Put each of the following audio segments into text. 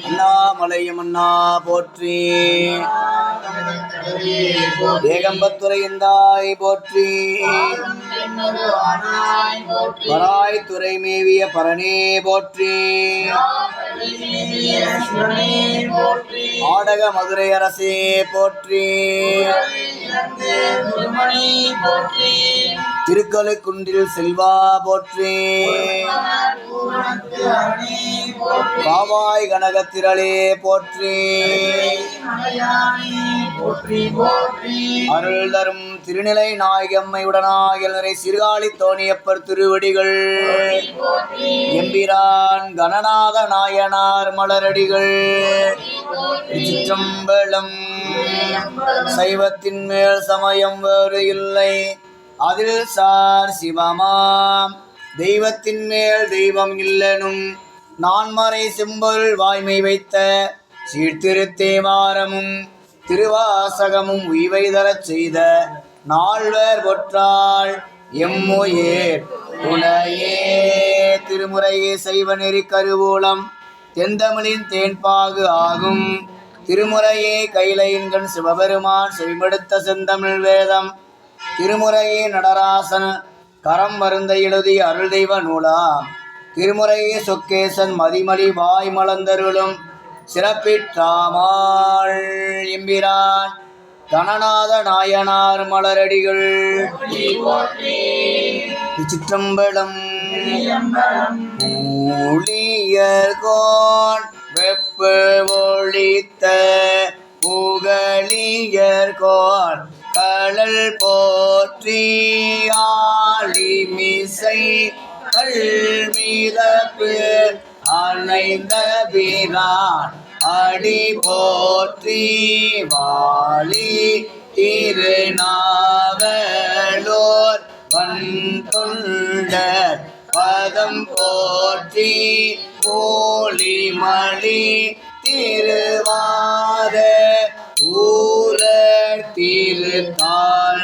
அண்ணாமலையும் அண்ணா போற்றி. ஏகம்பத்துறையந்தாய் போற்றி. பராய் துறை மேவிய பரணே போற்றி. ஆடக மதுரை அரசே போற்றி. திருக்கழுக்குன்றில் செல்வா போற்றி. காவாய் கனகத்திரளே போற்றி. அருள் தரும் திருநிலை நாயகம்மை உடனாகிய சீர்காழி தோணியப்பர் திருவடிகள். எம்பிரான் கணநாத நாயனார் மலரடிகள். சிற்றம்பலம். சைவத்தின் மேல் சமயம் வேறு இல்லை, அதில் சார் சிவமாம். தெய்வத்தின் மேல் தெய்வம் இல்லனும் நான்மறை செம்பொருள் வாய்மை வைத்த சீர்திருத்தேவாரமும் திருவாசகமும் உய்வை தரச் செய்த நால்வர் பொற்றாள் எம்முயேர் துணையே. திருமுறையே சைவ நெறி கருவூலம் தென்தமிழின் தேன்பாகு ஆகும். திருமுறையே கைலையின்கண் சிவபெருமான் செவிமடுத்த செந்தமிழ் வேதம். திருமுறையே நடராசன் கரம் வருந்த எழுதிய அருள் தெய்வ நூலாம். திருமுறையே சொக்கேசன் மதிமலி வாய் மலர்ந்தருளும் சிறப்பிற்றாமாள் எம்பிரான் கணநாத நாயனார் மலரடிகள். சிற்றம்பலம். ஊழியர்கோன் வெப்ப ஒழித்த புகழியர்கோன் கடல் போற்றி. ஆழிமிசை கல்மிதப்பு அணைந்த பிரான் அடி போற்றி. வாழி திருநாவலோர் வன்தொண்டர் பதம் போற்றி. ஓலிமணி திருவாத ஊரர் திருத்தாள்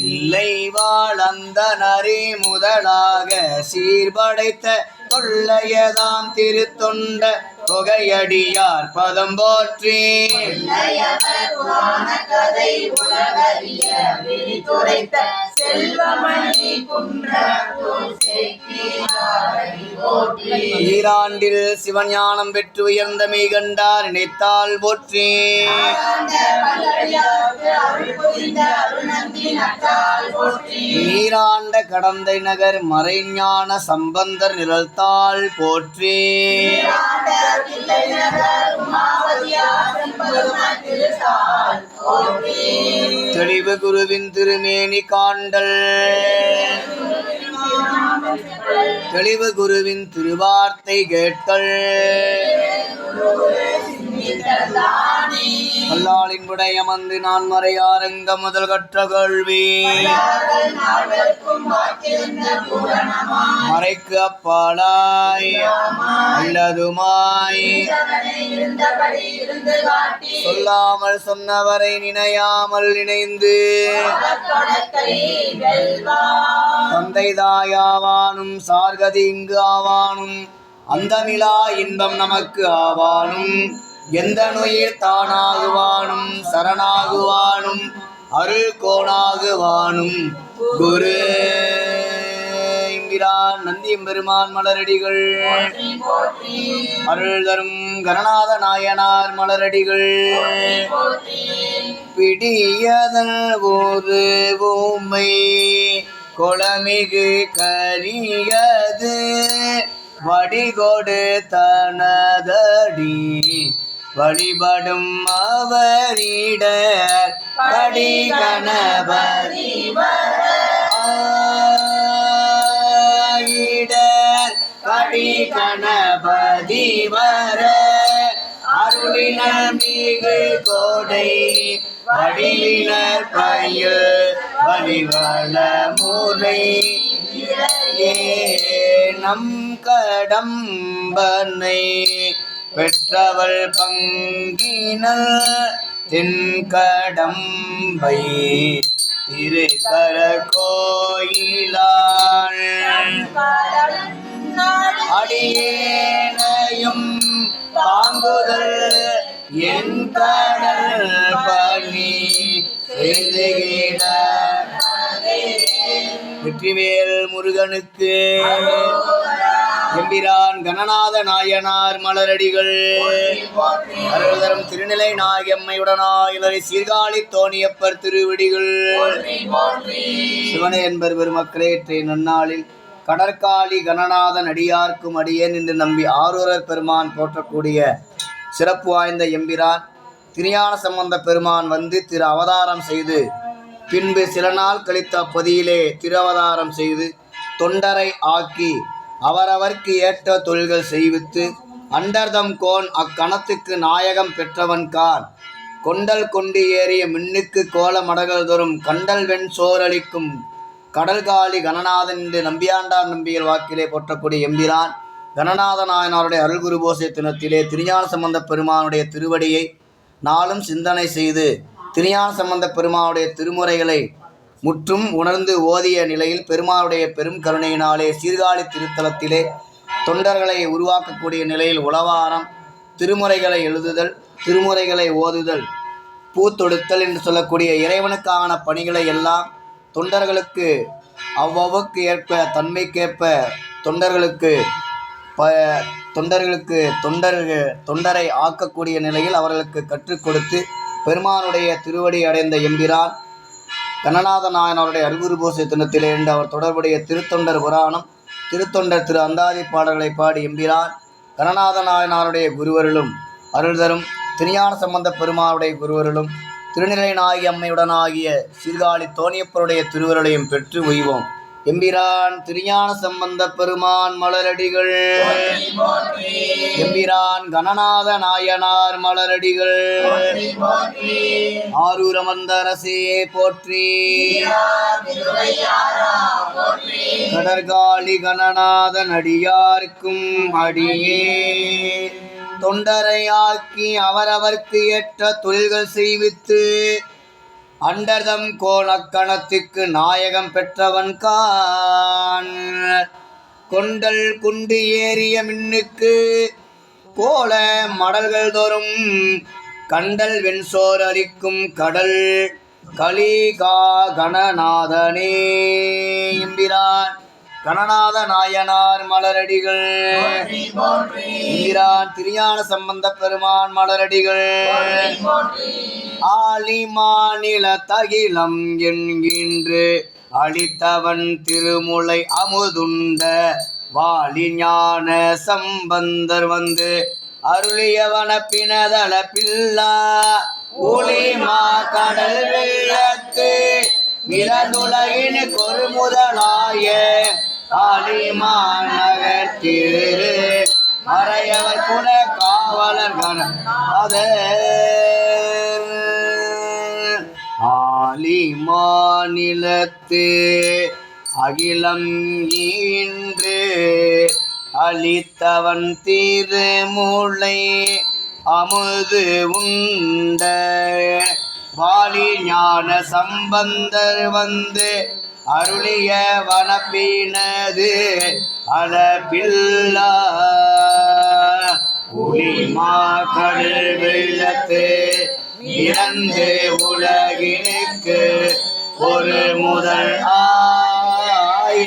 இல்லை வாழ்ந்த நரி முதலாக சீர்படைத்த கொள்ளையதாம் திருத்தொண்ட தொகையடியார் பதம் போற்றி. ஈராண்டில் சிவஞானம் பெற்று உயர்ந்த மெய்கண்டார் நினைத்தால் போற்றி. நீராண்ட கடந்தை நகர் மறைஞான சம்பந்தர் நிழல்தாள் போற்றி. தெளிவு குருவின் திருமேனி காண்டல். தெளிவு குருவின் திருவார்த்தை கேட்டல். கல்லாளின் உடையமந்து நான் மறையாரங்க முதல் கற்ற கல்வி. மறைக்கு அப்பாலாய் அல்லதுமாய் சொல்லாமல் சொன்னவரை நினையாமல் நினைந்து தந்தை தாயாவானும் சார்கதி இங்கு ஆவானும் அந்தமிலா இன்பம் நமக்கு ஆவானும் எந்த நோயில் தானாகுவானும் சரணாகுவானும் அருள் கோணாகுவானும் குரு எம்பிரான் நந்தியம்பெருமான் மலரடிகள். அருள் தரும் கணநாத நாயனார் மலரடிகள். பிடியதன் ஒரு ஊமை கொளமிகு கரியது வடிகொடு தனதடி வழிபடும் அவரிட படி கணபதி கடி கணபதி வர அருளினர் மிகு கோடை வடிவினர் பயில் வழிவள மூலை நம் கடம்பனை பெற்றவள் பங்கினல் தென்கடம்பை திருக்கர கோயிலாள் அடியேனையும் தாங்குதல் என் கடல் பணி செய்துகிட வெற்றிவேல் முருகனுக்கு எம்பிரான் கணநாத நாயனார் மலரடிகள் அருள்தரும் திருநிலை நாயகம்மையுடனாய் சீர்காழி தோணியப்பர் திருவடிகள் சிவனே என்பர் பெருமக்களே. இன்றைய நன்னாளில் கடற்காளி கணநாதன் அடியார்க்கும் அடியேன் என்று நம்பி ஆரூரர் பெருமான் போற்றக்கூடிய சிறப்பு வாய்ந்த எம்பிரான் திருஞான சம்பந்த பெருமான் வந்து திரு அவதாரம் செய்து பின்பு சில நாள் கழித்த அப்பதியிலே திரு அவதாரம் செய்து தொண்டரை ஆக்கி அவரவர்க்கு ஏற்ற தொழில்கள் செய்வித்து அண்டர்தம் கோன் அக்கணத்துக்கு நாயகம் பெற்றவன்கான் கொண்டல் கொண்டு ஏறிய மின்னுக்கு கோல மடகள் தோறும் கண்டல் வெண் சோரளிக்கும் கடல்காளி கணநாதன் என்று நம்பியாண்டார் நம்பியல் வாக்கிலே போற்றக்கூடிய எம்பிரான் கணநாத நாயனாருடைய அருள்குரு போசை தினத்திலே திருஞான சம்பந்த பெருமானுடைய திருவடியை நாளும் சிந்தனை செய்து திருஞான சம்பந்த பெருமானுடைய திருமுறைகளை முற்றும் உணர்ந்து ஓதிய நிலையில் பெருமானுடைய பெரும் கருணையினாலே சீர்காழி திருத்தலத்திலே தொண்டர்களை உருவாக்கக்கூடிய நிலையில் உளவாரம், திருமுறைகளை எழுதுதல், திருமுறைகளை ஓதுதல், பூத்தொடுத்தல் என்று சொல்லக்கூடிய இறைவனுக்கான பணிகளை எல்லாம் தொண்டர்களுக்கு அவ்வளவுக்கு ஏற்ப தன்மைக்கேற்ப தொண்டரை ஆக்கக்கூடிய நிலையில் அவர்களுக்கு கற்றுக் கொடுத்து பெருமானுடைய திருவடி அடைந்த எம்பிரான் கணநாத நாயனாருடைய அருள்குரு போசை தினத்திலே என்று அவர் தொடர்புடைய திருத்தொண்டர் புராணம், திருத்தொண்டர் திரு அந்தாதி பாடல்களை பாடி எம்பிரான் கணநாத நாயனாருடைய குருவருளும் அருள்தரும் திருஞான சம்பந்த பெருமானுடைய குருவருளும் திருநிலை நாயகி அம்மையுடனாகிய சீர்காழி தோணியப்பருடைய திருவருளையும் பெற்று உய்வோம். எம்பிரான் திருஞான சம்பந்த பெருமான் மலரடிகள், எம்பிரான் கணநாத நாயனார் மலரடிகள், ஆரூர் அமர்ந்த அரசே போற்றி, கடற்காளி கணநாதன் அடியார்க்கும் அடியே தொண்டரை ஆக்கி அவரவர்க்கு ஏற்ற தொழில்கள் செய்வித்து அண்டர்தம் கோணக்கணத்துக்கு நாயகம் பெற்றவன்கான் கொண்டல் குண்டு ஏறிய மின்னுக்கு கோல மடல்கள் தோறும் கண்டல் வெண்சோர் அளிக்கும் கடல் கலிகா கணநாதனே எம்பிரான் கணநாத நாயனார் மலரடிகள், எம்பிரான் திருஞான சம்பந்த பெருமான் மலரடிகள், ஆலி மாநில தகிலம் என்கின்று அளித்தவன் திருமுலை அமுதுண்ட வாலி ஞான சம்பந்தர் வந்து அருளியவன பினதள பில்லா ஒளிமா கடல் வெள்ளத்து நிலதுலகின் கொரு முதலாய காளிமாநகர் திரு மறையவர் குல காவலர் கணநாத ஆலி மாநிலத்து அகிலம் ஈன்று அளித்தவன் திருமுலை அமுது உண்ட வாலி ஞான சம்பந்தர் வந்து அருளிய வனப்பினது அளப்பில்லா ஒளிமா கடல் வெள்ளத்து இறந்து உலகினுக்கு ஒரு முதல் ஆய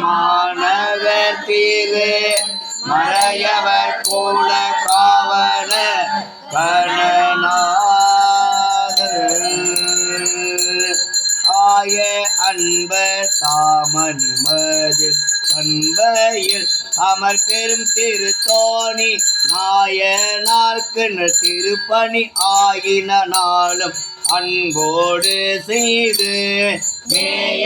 காளிமாநகர் திரு மறையவர் குல காவல கணநாதர் ஆய அன்பர் தாமணிமதில் பண்பையில் அமர் பெரும் திருத்தோணி நாயனார்க்கு திருப்பணி ஆகின நாளும் அன்போடு செய்து மேய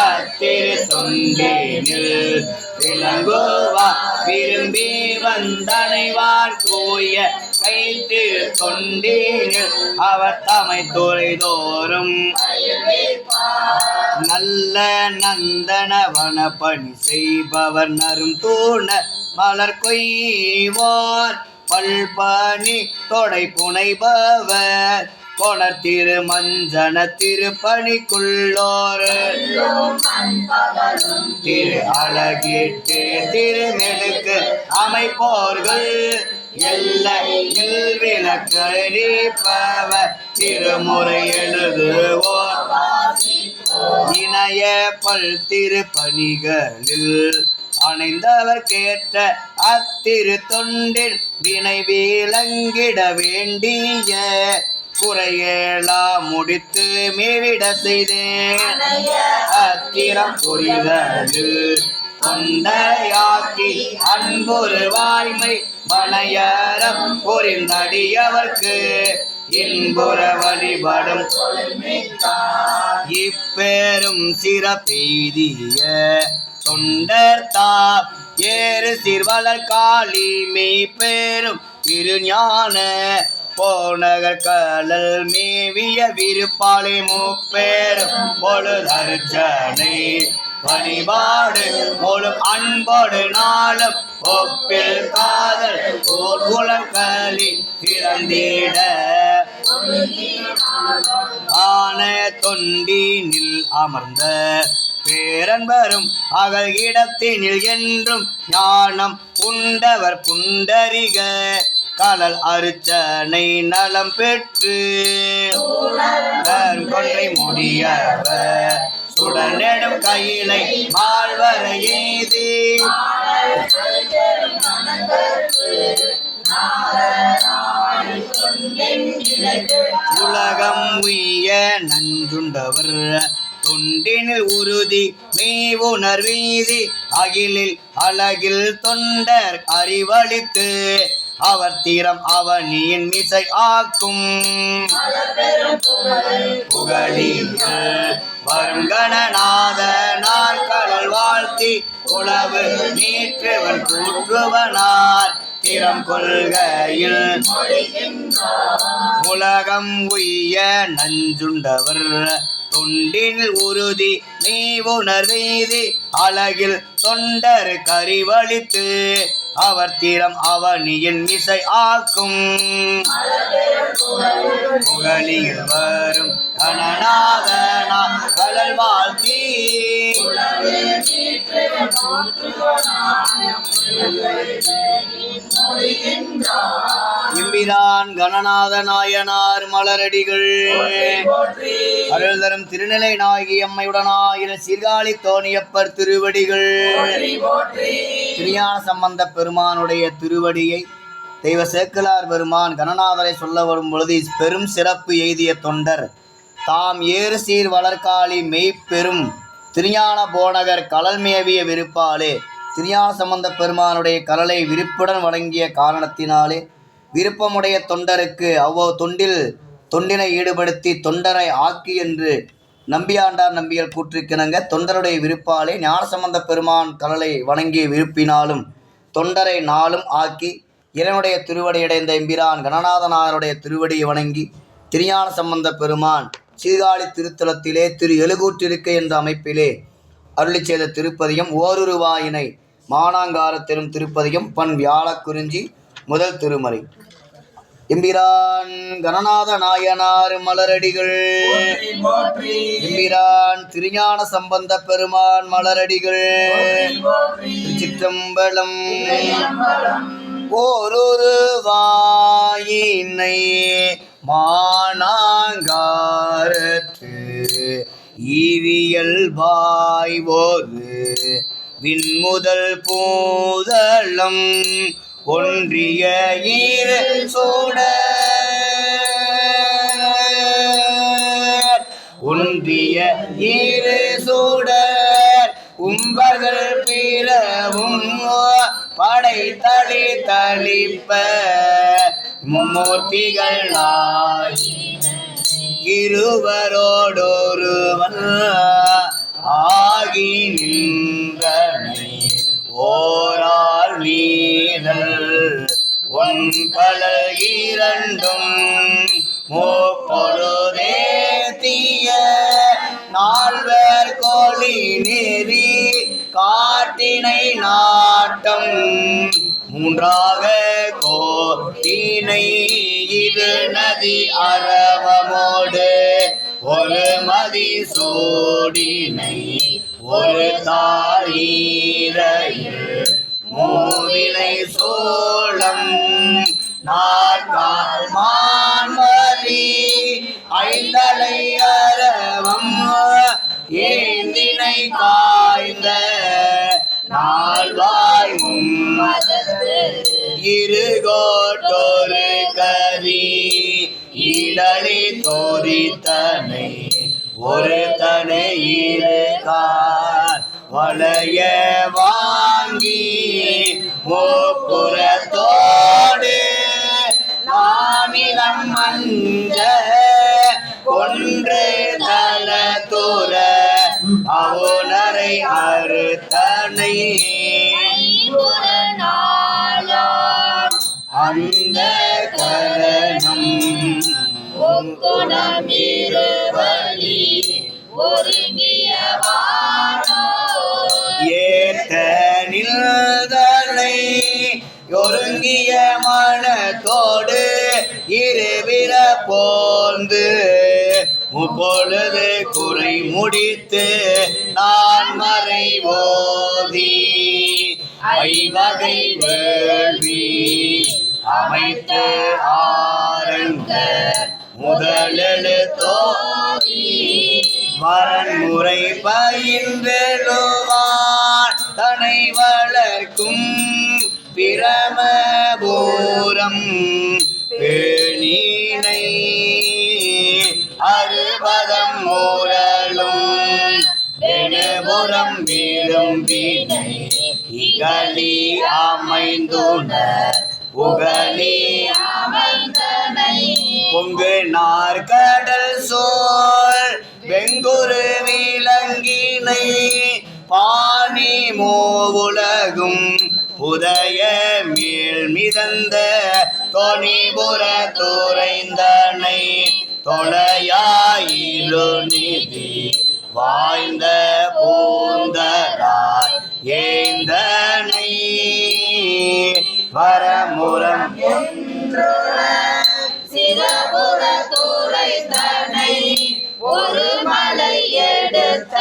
அத்திரு தொண்டேனில் விளங்குவா விரும்பி வந்தனைவார் தூய கைத்து தொண்டேனில் அவர் தமை துறைதோறும் நல்ல நந்தனவன பணி செய்பவர் நரும் தூண மலர் கொய்வார் பல்பணி தொடை புனைபவர் கொணர் திரு மஞ்சன திருப்பணிக்குள்ளோர் திரு அழகிட்டு திருமெடுக்கு அமைப்போர்கள் எல்லையில் விளக்கழிப்பவர் திருமுறை எழுதுவோர் இணைய பல் திருப்பணிகளில் அணைந்தவர் கேட்ட அத்திரு தொண்டில் வினை விளங்கிட வேண்டிய குறையெல்லாம் முடித்து மேவிட செய்தேன் அத்திரம் புரிதலில் தொண்டையாக்கி அன்பொரு வாய்மை மனையறம் புரிந்தடியவர்க்கு இன்புற வழிபடும் இப்பெரும் சிறப்பெய்திய தொண்டர் தாப் ஏறு சிறுவளர் காளி மெய்ப்பெரும் திருஞான போனகர் கடல் மேவிய விருப்பாளை முப்பெரும் பொழுதர்ச்சனை வழிபாடு போலும் அன்போடு நாளும் ஒப்பில் காதல் ஓர் குலங்களி திறந்திட ஆன தொண்டினில் அமர்ந்த பேரன்பரும் அகல் இடத்தினில் என்றும் ஞானம் உண்டவர் புண்டரிக கடல் அர்ச்சனை நலம் பெற்று கொன்றை முடியவர் சுடனெடும் கையிலை மாழ்வர எய்தி உலகம் உய்ய நஞ்சுண்டவர் தொண்டினில் உறுதி மெய்வுணர் வீதி அகிலில் அழகில் தொண்டர் அறிவளித்து அவர் தீரம் அவனியின் மிசை ஆக்கும் புகழில் வரும் கணநாத நாற்கடல் வாழ்த்தி உளவு நீற்றுவன் கூற்றுவனார் திறம் கொள்கையில் உலகம் உய்ய நஞ்சுண்டவர் தொண்டினில் உறுதி நீவுணர் வீதி அழகில் தொண்டர் கறிவளித்து அவர் தீரம் அவனியின் மிசை ஆக்கும் புகழில் வரும் கணநாதனா கடல் வாழ்த்தி எம்பிரான் கணநாத நாயனார் மலரடிகள் அருள் தரும் திருநிலை நாயகி அம்மையுடனாயிர சீர்காழி தோணியப்பர் திருவடிகள் திருஞான சம்பந்த பெருமானுடைய திருவடியை தெய்வ சேக்கிழார் பெருமான் கணநாதரை சொல்ல வரும் பொழுது பெரும் சிறப்பு எய்திய தொண்டர் தாம் ஏறு சீர் வளர்காளி மெய்ப்பெரும் திருஞான போனகர் கலல் மேவிய விருப்பாலே திருஞான சம்பந்த பெருமானுடைய கலலை விருப்புடன் வழங்கிய காரணத்தினாலே விருப்பமுடைய தொண்டருக்கு அவ்வளவு தொண்டினை ஈடுபடுத்தி தொண்டரை ஆக்கி என்று நம்பியாண்டார் நம்பிகள் கூற்றிருக்கினங்க தொண்டருடைய விருப்பாலே ஞானசம்பந்த பெருமான் கலலை வணங்கிய விருப்பினாலும் தொண்டரை நாளும் ஆக்கி இறைவனுடைய திருவடியடைந்த எம்பிரான் கணநாதனாருடைய திருவடியை வணங்கி திருஞான சம்பந்த பெருமான் சீர்காழி திருத்தலத்திலே திரு எழுகூற்றிருக்கை என்ற அமைப்பிலே அருளி செய்த திருப்பதியம் ஓருருவாயினை மானாங்காரத்திலும் திருப்பதியம் பண் வியாழக்குறிஞ்சி முதல் திருமறை எம்பிரான் கணநாத நாயனார் மலரடிகள் எம்பிரான் திருஞான சம்பந்த பெருமான் மலரடிகள் சிற்றம்பலம் ஓருருவாயினை மானாங்காரத்து ஈவியல் வாய்வோது விண்முதல் பூதளம் ஒன்றிய ஈர சூட ஒன்றிய ஈரு சூடர் உம்பர்கள் பிறவும் படைத்தளி தளிப்ப மும்மூர்த்திகள் இருவரோடொருவன் ஆகி நின்றனை ஓரால் நீதல் ஒன் பலர் இரண்டும் முப்பொழுதே தீய நால்வர் கோழி நெறி காட்டினை நாட்டம் மூன்றாக கோட்டினை இரு நதி அரவமோடு ஒரு மதி சோடினை ஒரு தாரீரையில் மூவிலை சோளம் நாற்கால் மான்மதி ஐந்தலை அரவம் ஏந்தினை காய்ந்த நால்வாய் இருகோட்டொரு கரி இடலி தோரித்தனை ஒரு தனை இருகார் வளைய வாங்கி முப்புறத்தோடு நானிலம் மஞ்ச கொன்று தல தூர அவுணரை அறுத்தனை அந்த கரணம் ஏத்த நில்தனை ஒருங்கிய மனத்தோடு இருவிர போந்து முப்பொழுது குறை முடித்து நான் மறை ஓதி ஐவகை வேள்வி அமைத்து ஆரங்க முதலெழுத்தோதி வரன்முறை பயின்றெழுவான் தனை வளர்க்கும் பிரமபூரம் பேணினை அறுபதம் மூரலும் வெணுபுறம் விரும்பினை இகழி அமைந்துண புகழி பொங்கு நாற்கடல் சோழ் வெங்குரு விலங்கினை பாணி மூவுலகும் உதய மேல் மிதந்த தொனிபுற துறைந்தனை தொலையாயிரு நிதி வாய்ந்த பூந்தராய் ஏந்தனை வரமுறம் சிறபுற துறைந்தனை ஒரு மலை எடுத்த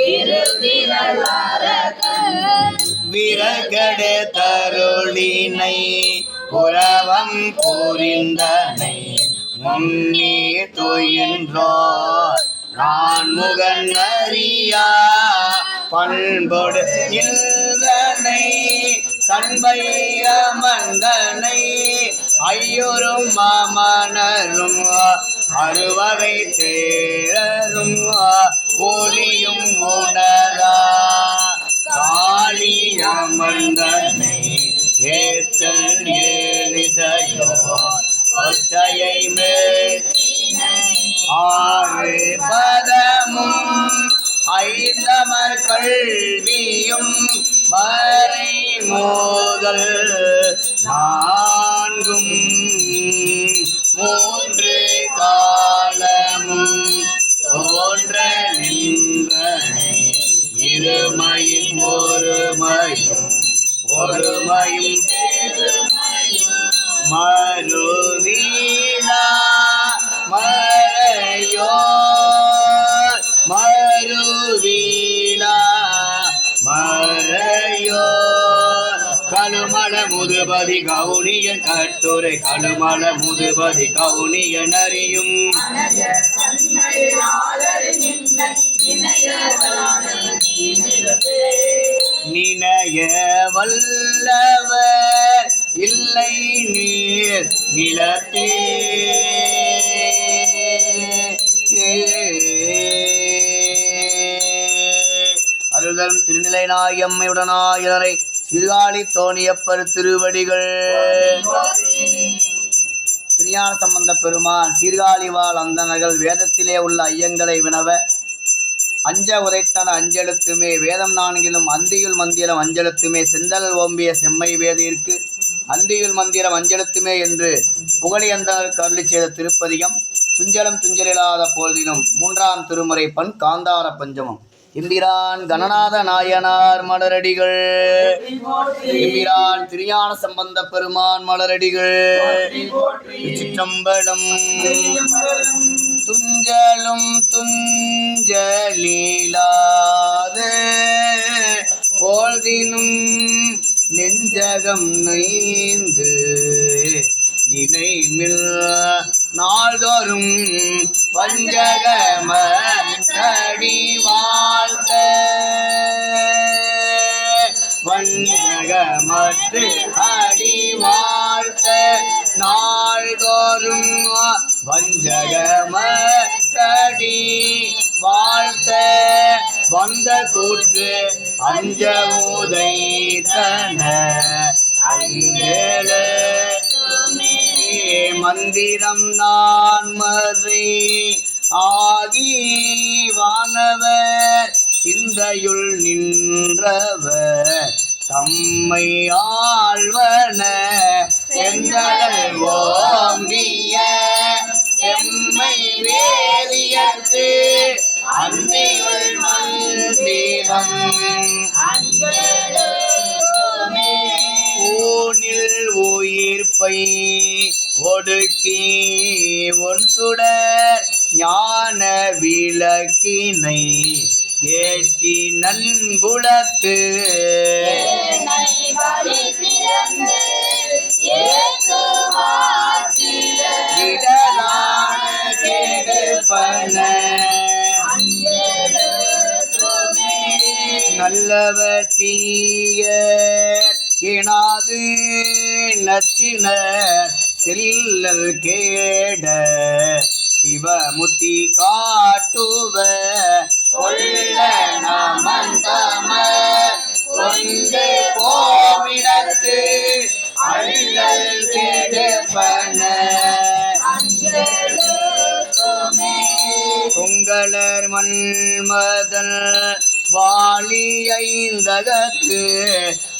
இரு விரகடு தருளினை புறவம் புரிந்தனை முன்னே துயின்றோர் நான் முகன் அறியா பண்பொடு இல்லனை சண்பைய மந்தனை ஐயுறும் மாமனரும் அறுவகை தேரரும் ஒளியும் உணரா காளியமந்தனை ஏத்தல் ஏலிசையோர் ஒற்றையை மேல் ஆறு பதமும் ஐந்தமர் கல்வியும் மறை மோதல் நான்கும் மூன்று காலமும் தோன்ற நின்றனை இருமையும் ஒருமையும் ஒருமையும் மறுவீழா மறையோ மறுவீழா மறையோ கழுமல முதுபதி கவுனியன் கட்டுரை கழுமல முதுபதி கவுனியன் அறியும் நினைய வல்லவர் இல்லை நீர் நிலத்தே அருள்தரும் திருநிலைநாயம்மையுடனாயினரை சீர்காழி தோணியப்பர் திருவடிகள் திருஞான சம்பந்த பெருமான் சீர்காழிவாழ் அந்தணர்கள் வேதத்திலே உள்ள ஐயங்களை வினவ அஞ்ச உதைத்தன அஞ்செழுத்துமே வேதம் நான்கிலும் அந்தியுள் மந்திரம் அஞ்செழுத்துமே செந்தல் ஓம்பிய செம்மை வேதிற்கு அந்தியுள் மந்திரம் அஞ்செழுத்துமே என்று புகழியந்தனர் அருளி செய்த திருப்பதிகம் துஞ்சலும் துஞ்சலில்லாத போதினும் மூன்றாம் திருமுறை பண் காந்தார பஞ்சமம். எம்பிரான் கணநாத நாயனார் மலரடிகள், எம்பிரான் திருஞான சம்பந்த பெருமான் மலரடிகள். சிற்றம்பலம். துஞ்சலும் துஞ்சலீலாது போழ்தினும் நெஞ்சகம் நைந்து நினைமில் நாள்தோறும் வஞ்சகமடி வாழ்த்த வஞ்சகமற்று அடி வாழ்த்த நாள்தோறும் வஞ்சகமற்றடி வாழ்த்த வந்த கூற்று அஞ்ச உதைத்தன அஞ்சேல மந்திரம் நான் மறை ஆகி வானவர் சிந்தையுள் நின்றவர் தம்மை ஆழ்வன செந்தழல் ஓம்பிய செம்மை வேதியற்கு அன்பியுள் மந்திரம் ஊனில் உயிர்ப்பை ஒடுக்கி ஒன் சுடர் ஞான விளக்கினை ஏற்றி நன்புலத்து இடரான கெடுப்பன நல்லவர் தீயர் எனாது நச்சினர் செல்லல் கேட சிவமுத்தி காட்டுவ கொள்ள நமந்தம கொண்டு போமிடத்து அள்ளல் கெடுப்பன பொங்கலர் மன்மதன் வாலி ஐந்தகத்து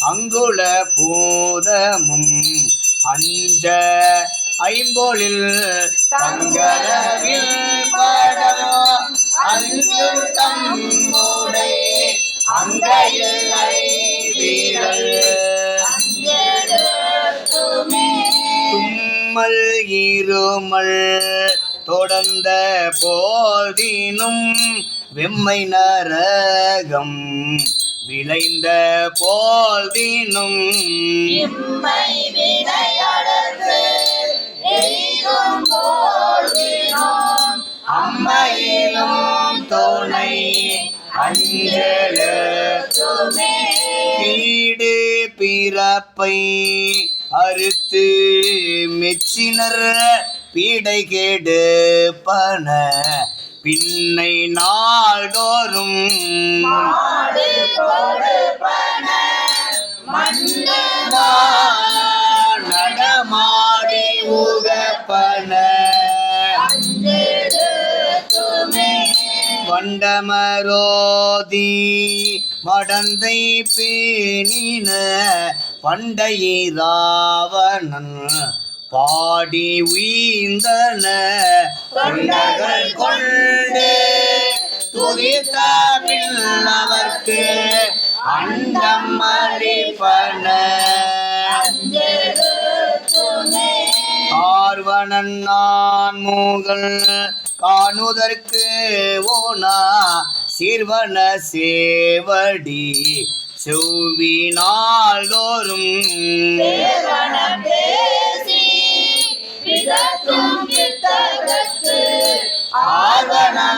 அங்குல பூதமும் அஞ்ச ஐம்பொழில் தங்கரவில் படமோ அஞ்சும் தம்முடை அங்கையில் வீரல் தும்மல் இருமல் தொடர்ந்த போதினும் வெம்மை நரகம் விளைந்த போதினும் அம்மையிலும் துணை அஞ்சலுமே கீடு பிறப்பை அறுத்து மெச்சினர் பீடை கெடுப்பன பின்னை நாள்தோறும் நடமாடி உகப்பன வண்டமரோதி மடந்தை பேணின பண்டையிராவணன் பாடி உய்ந்தன தொண்டர்கள் கொண்டு துதித்த பின்னவர்க்கு அண்டம் அளிப்பன ஆர்வனன் நான் மூகள் காணுதற்கு ஓனா சீர்வன சேவடி செவ்வி நாள்தோறும்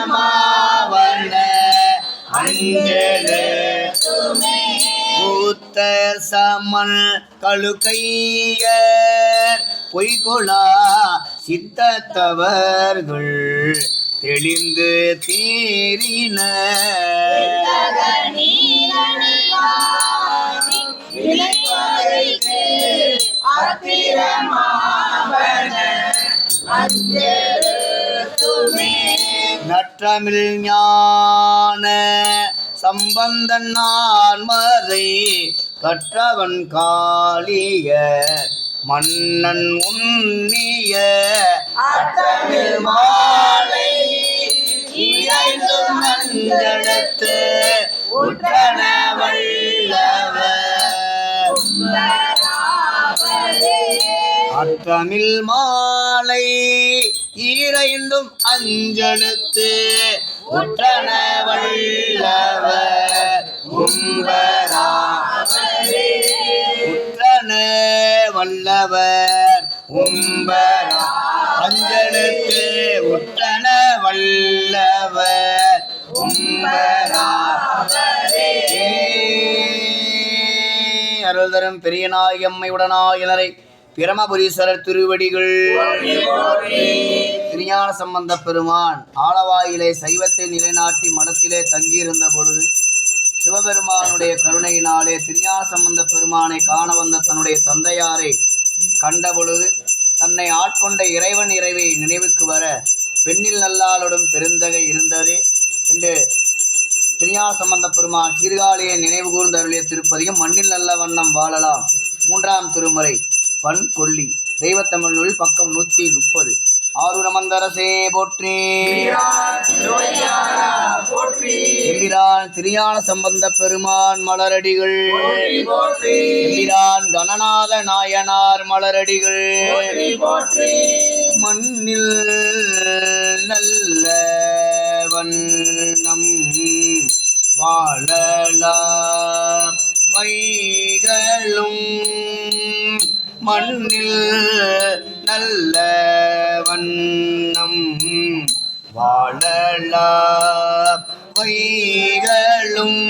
ஆவணமாவன அஞ்சலு பூத்த சமன் கழுக்கையர் பொய்கொளா சித்தத்தவர்கள் தெளிந்து தேறின நற்றமிழ் ஞான சம்பந்தன் நான் மறை கற்றவன் காளிய மன்னன் உன்னிய அத்தமிழ் மாலை இறைந்தும் அஞ்செழுத்து உற்றன வல்லவர் அற்றமிழ் மாலை ஈரைந்தும் அஞ்செழுத்து உற்றன வல்லவர் உற்றன வல்லவர் உம்பரா அஞ்செழுத்து உற்றன வல்லவர் உம்பரா அருள் தரும் பெரியனாய் எம்மை உடனாயினரை பிரமபுரீஸ்வரர் திருவடிகள் திருஞான சம்பந்த பெருமான் ஆலவாயிலே சைவத்தை நிலைநாட்டி மடத்திலே தங்கியிருந்த பொழுது சிவபெருமானுடைய கருணையினாலே திருஞான சம்பந்த பெருமானை காண வந்த தன்னுடைய தந்தையாரை கண்ட பொழுது தன்னை ஆட்கொண்ட இறைவன் இறைவை நினைவுக்கு வர பெண்ணில் நல்லாளுடன் பெருந்தகை இருந்ததே என்று திருஞான சம்பந்த பெருமான் சீர்காழியை நினைவு கூர்ந்து அருளிய திருப்பதியும் மண்ணில் நல்ல வண்ணம் வாழலாம் 3ஆம் திருமுறை பண் கொல்லி தெய்வத்தமிழ் நூல் பக்கம் 130 ஆரூரமந்தரசே போற்றி எம்பிரான் திருஞான சம்பந்த பெருமான் மலரடிகள் எம்பிரான் கணநாத நாயனார் மலரடிகள் மண்ணில் நல்ல வண்ணம் வாழலாம் வைகளும் மண்ணில் நல்ல வண்ணம் வாழலாம் வைகளும்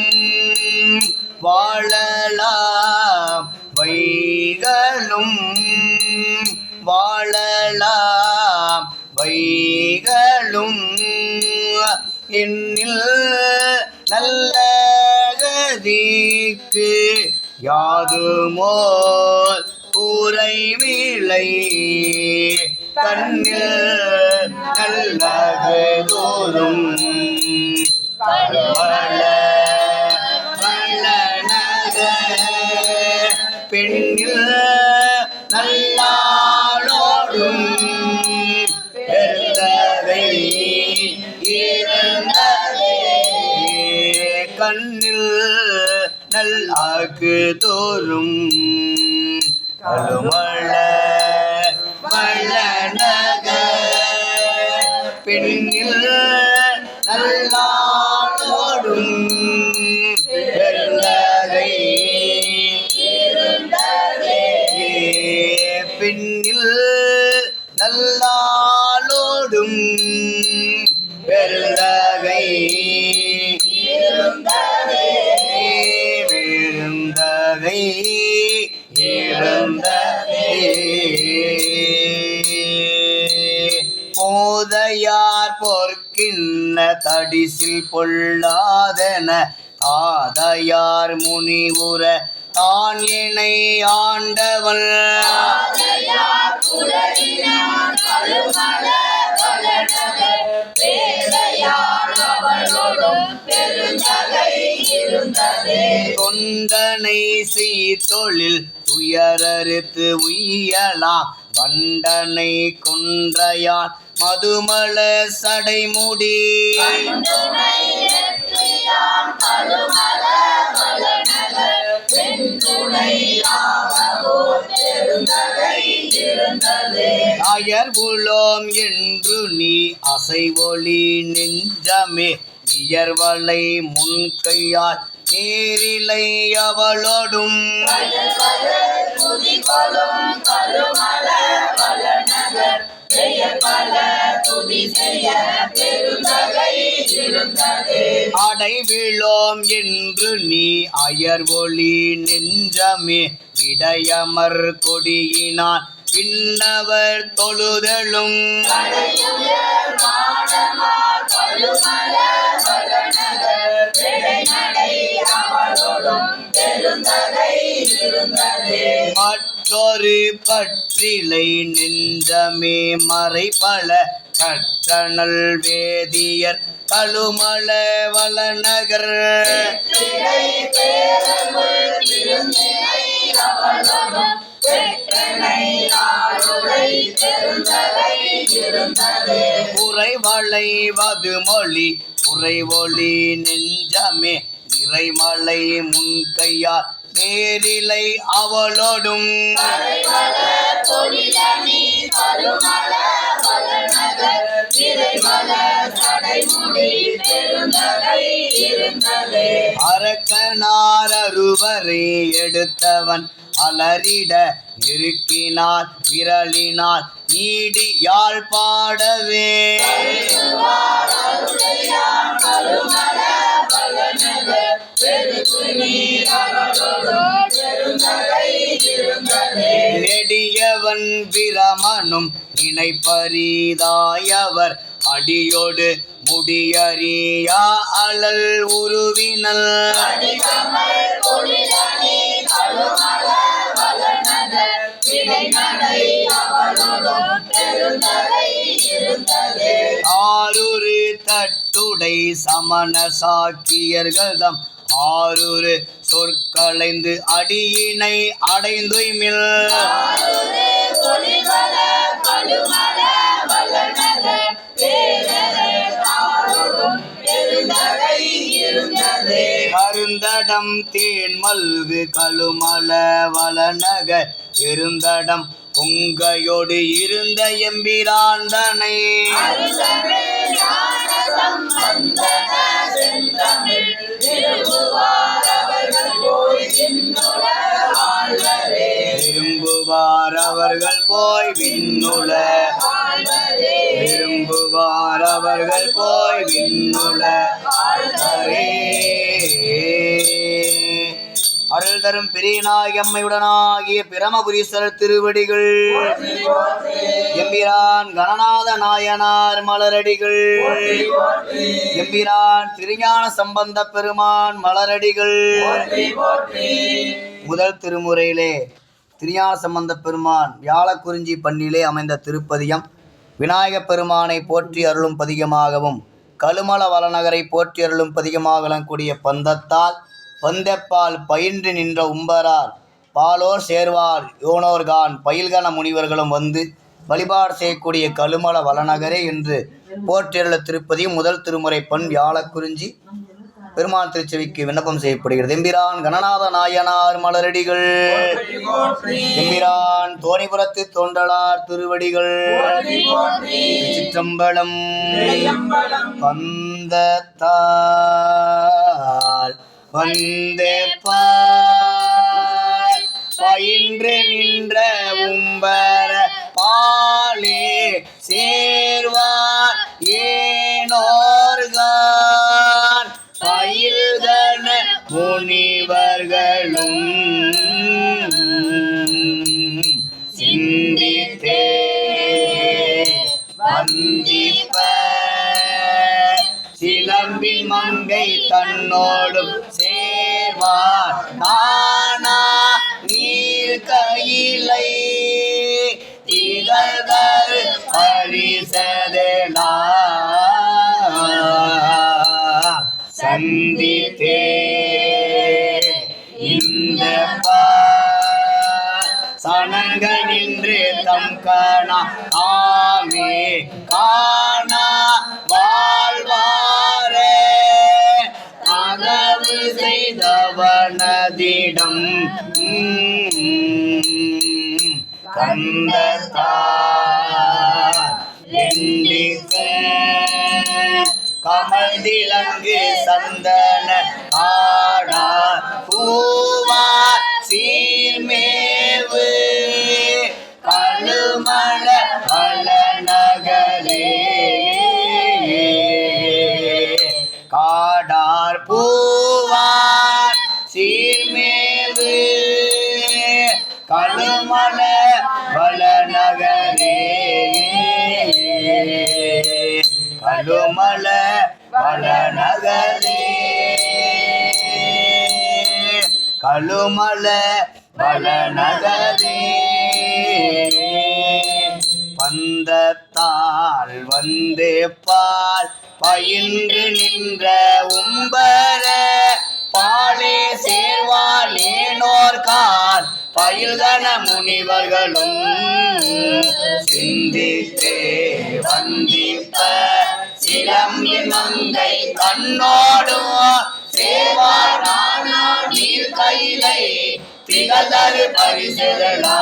வாழலாம் வைகளும் வாழலாம் வைகளும் எண்ணில் நல்ல கதிக்கு யாதுமோர் கூரை விளை கண்ணில் நல்லது தோறும் பெண்ணில் நல்லாளோடும் பெருந்தகை இருந்ததே கண்ணில் நல்லாக்கு தோறும் கழுமள வள்ளநக பெண்ணில் நல்லாளோடும் பெருந்தகை பெண்ணில் நல்லாளோடும் பெருந்தகை பெருந்தகை போதையார் பொற்கின்ன தடிசில் பொல்லாதன ஆதையார் முனிவுர தான் இணை ஆண்டவள் தொண்டனை செய்தொழில் உயரறுத்து உய்யலாம் வண்டனை கொன்றையான் மதுமல சடைமுடி அயர் உளோம் என்று நீ அசைவொளி நெஞ்சமே இயர்வலை முன்கையால் நேரிலை அவளோடும் அடைவிழோம் என்று நீ அயர் ஒளி நெஞ்சமே இடையமர் கொடியினான் பின்னவர் தொழுதலும் மற்றொரு பற்றிலை நெஞ்சமே மறைபல கற்றனல் வேதியர் கழுமல வளநகர் குறைவளைவது மொழி குறைவொளி நெஞ்சமே நிறைமலை முன்கையார் நேரிலை அவளோடும் அரக்கனார் அறுவரை எடுத்தவன் அலறிட நெருக்கினார் விரலினார் நீடி யாழ் பாடவே நெடியவன் பிரமனும் நினைப்பரிதாயவர் அடியோடு முடியறியா அழல் உருவினல் ஆரூரு தட்டுடை சமண சாக்கியர்கள்தம் ஆரூரு சொற்களைந்து அடியினை அடைந்துமில் கருந்தடம் தேன் மல்கு கழுமல வளநக பெருந்தடம் பொங்கையோடு இருந்த எம்பிராந்தனை விரும்புவார் அவர்கள் போய் விண்ணுல விரும்புவார் அவர்கள் போய் விண்ணுல அருள் தரும் பெரியநாயகி அம்மையுடனாகிய பிரமபுரீஸ்வரர் திருவடிகள் எம்பிரான் கணநாத நாயனார் மலரடிகள் எம்பிரான் திருஞான சம்பந்த பெருமான் மலரடிகள். முதல் திருமுறையிலே திருஞான சம்பந்த பெருமான் வியாழக்குறிஞ்சி பண்ணிலே அமைந்த திருப்பதியம் விநாயகப் பெருமானை போற்றி அருளும் பதிகமாகவும் கழுமல வளநகரை போற்றி அருளும் பதிகமாக கூடிய பந்தத்தால் பந்தப்பால் பயின்று நின்ற உம்பரார் பாலோர் சேர்வார் யோனோர்கான் பயில்கண முனிவர்களும் வந்து வழிபாடு செய்யக்கூடிய கழுமல வளநகரே என்று போற்றியருள திருப்பதியும் முதல் திருமுறை பண் வியாழக்குறிஞ்சி பெருமான் திருச்செவிக்கு விண்ணப்பம் செய்யப்படுகிறது. எம்பிரான் கணநாத நாயனார் மலரடிகள் எம்பிரான் தோணிபுரத்து தோன்றலார் திருவடிகள் சிற்றம்பலம். பந்தத்தால் வந்தே பயின்று நின்ற உம்பர பாலே சேர்வார் ஏனோர்கான் பயில்கண முனிவர்களும் சிந்தித்தே வந்திப்ப சிலம்பின் மங்கை தன்னோடும் சேர்வார் நானா நீர் கையிலை திகழ்கள் பரிசதலா சந்தித்தே இந்த சனங்க நின்று தம் காணா ஆமே காணா வாழ்வாரே அகவு செய்தவனதிடம் கந்தத்தார் கமழ்திலங்கு சந்தன ஆடா பூவா சீர்மேவு கழுமல வளநகரே காடார் பூவார் சீர்மேவு கழுமல வளநகரே கழுமல வளநகரே கழுமல வளநகரே. பந்தத்தால் வந்து பால் பயின்று நின்ற உம்பர பாலே சேர்வால் ஏனோர்கான் பயில்கன முனிவர்களும் சிந்தித்தே வந்திப்ப சிலம்பின் மங்கை கண்ணோடும் சேவாரான நீர் கையிலை திகழ்தரு பரிசுகளா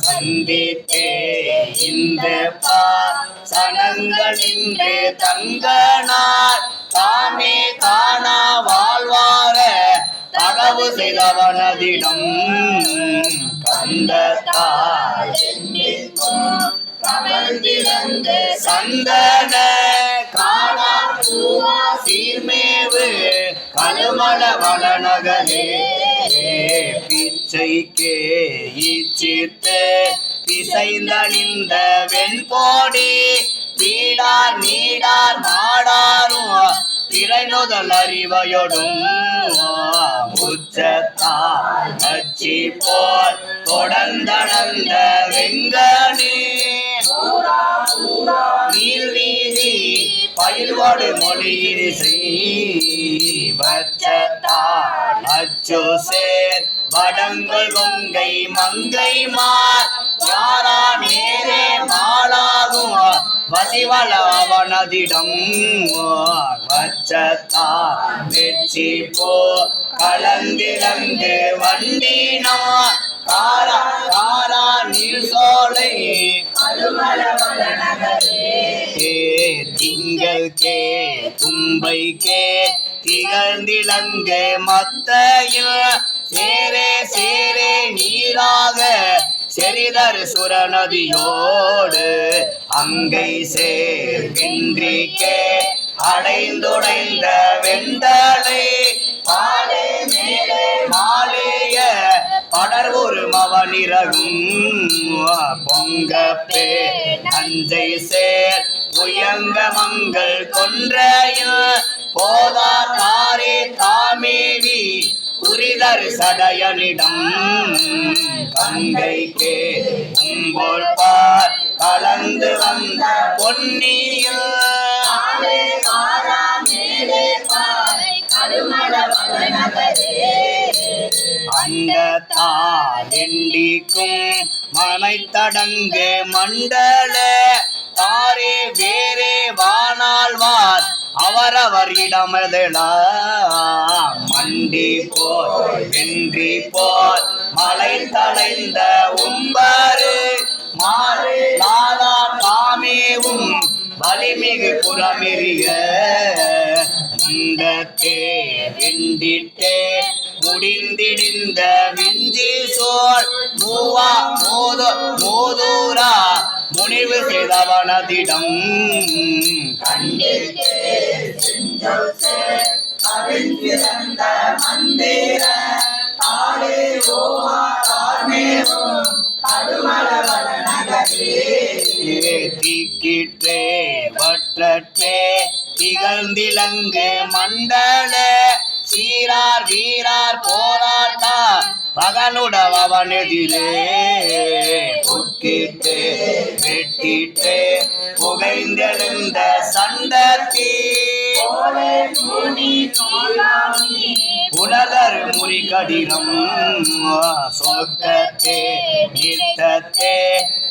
சந்தித்தே இந்த சனங்கள் இன்று தங்கனார் தாமே காணா வாழ்வார தகவு செய்தவனதிடம் கந்தத்தால் சந்தன காணா சீர்மேவு கழுமல வளநகரே பிச்சைக்கே இச்சித்து பிசைந்தணிந்த வெண்போடி பீடார் நீடார் மாடாரும் திரைநுதல் அறிவையொடும் உச்சத்தால் அச்சி போல் தொடர்ந்தடந்த வெங்கனே நீர்வீதி பயில்வாடு மொழியிசை வச்சத்தால் அச்சு சேர் வடங்கள் கொங்கை மங்கை மார் யாரா நேரே மாளாகும் வசிவளவனதிடம் வச்சத்தா வெற்றி போ கலந்திரங்கு வண்டினா காரா காரா நீர் சோலை திங்கள் கே தும்பை கே திகழ்ந்திலங்கு மத்தையில் சேரே சேரே நீராக செறிதர் சுரநதியோடு அங்கை சேர் வென்றிக்கே அடைந்துடைந்த வெண்டலை பாலே மேலே மாலேய படர்வொரு மவனிறகும் பொங்கப்பே நஞ்சை சேர் உயங்க மங்கள் கொன்றையில் போதார் தாரே தாமேவி புரிதர் சடையனிடம் கங்கைக்கே உம்போல் பார் கலந்து வந்த பொன்னியில் அண்டத்தால் எண்டிக்கும் மனைத்தடங்கு மண்டல தாரே வேறே வானால்வார் அவரவர் இடமதெல்லாம் மண்டி போல் வென்றி போல் மலை தலைந்த உம்பரு மாறு நாதா தாமேவும் வலிமிகு புறமெறிய முண்டத்தே வெண்டிட்டே முடிந்திடிந்த விஞ்சி சோர் மூவா மோதூரா முனிவு செய்தவனதிடம் தீக்கிற்றே வற்றற்றே திகழ்ந்திலங்கு மண்டல சீரார் வீரார் போராட்டா பகனுடவனெதிரே புக்கிட்டே வெட்டிட்டே புகைந்தெழுந்த சண்டத்தீ உலகர் முறிகடினம் சொர்க்கத்தே நித்தத்தே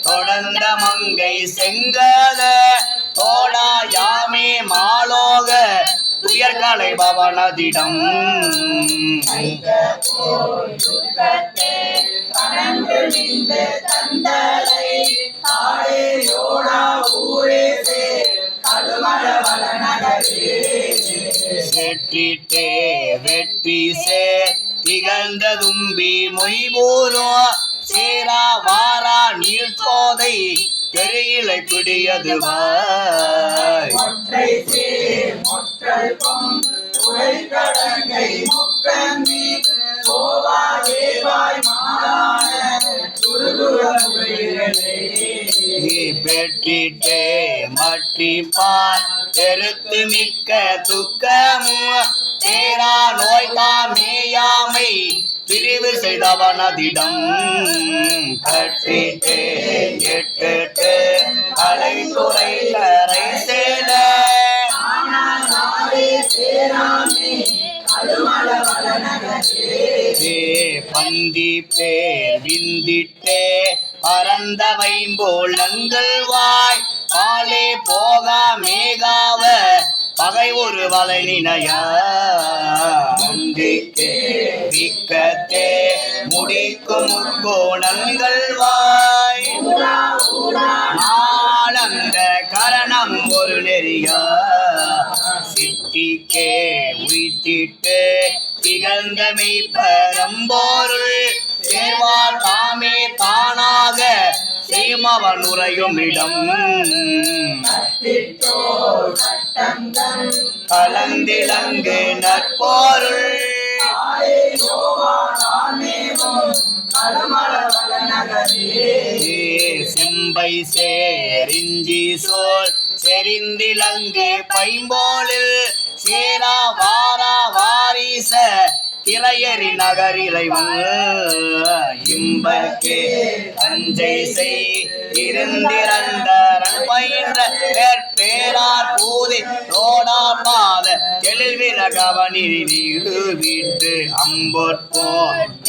தொடர்ந்த மங்கை செங்கல தோடா யாமே மாலோக துயர்கலை பவனதிடம் வெற்றிட்டே வெற்றி சே திகழ்ந்த தும்பி மொய்பூரும் சேரா வாரா நீர் சோதை பெரியிலை பிடியதுவாய் பெற்றிட்டே மட்டி பால் பெருத்து மிக்க துக்கமும் தேரா நோய்கா மேயாமை பிரிவு செய்தவனதிடம் கட்டிட்டே எட்டு அலை துறை கரை சேல பந்தி பேர் விந்திட்டே பரந்த வைம்போல் நங்கள் வாய் பாலே போகா மேகாவ பகை ஒரு வலை நினைய விக்கத்தே முடிக்கும் முக்கோணங்கள் வாய் நாளந்த கரணம் ஒரு நெறிய சித்திக்கே உய்த்திட்டு திகழ்ந்த மெய்ப்பரம்போருள் சேர்வார் தாமே தானாக செய்மவன் உரையும் இடம் கலந்திலங்கு நற்போருள் செம்பை சேரிஞ்சி சோல் செறிந்திலங்கு பைம்போலில் சேரா வாரா வாரிச திரையறி நகரிலைவன் இம்பக்கே தஞ்சை செய் இருந்திரந்த பயின்ற பேரார் பூதி தோடா பாத தெளிவிர கவனி வீட்டு அம்பொற்போ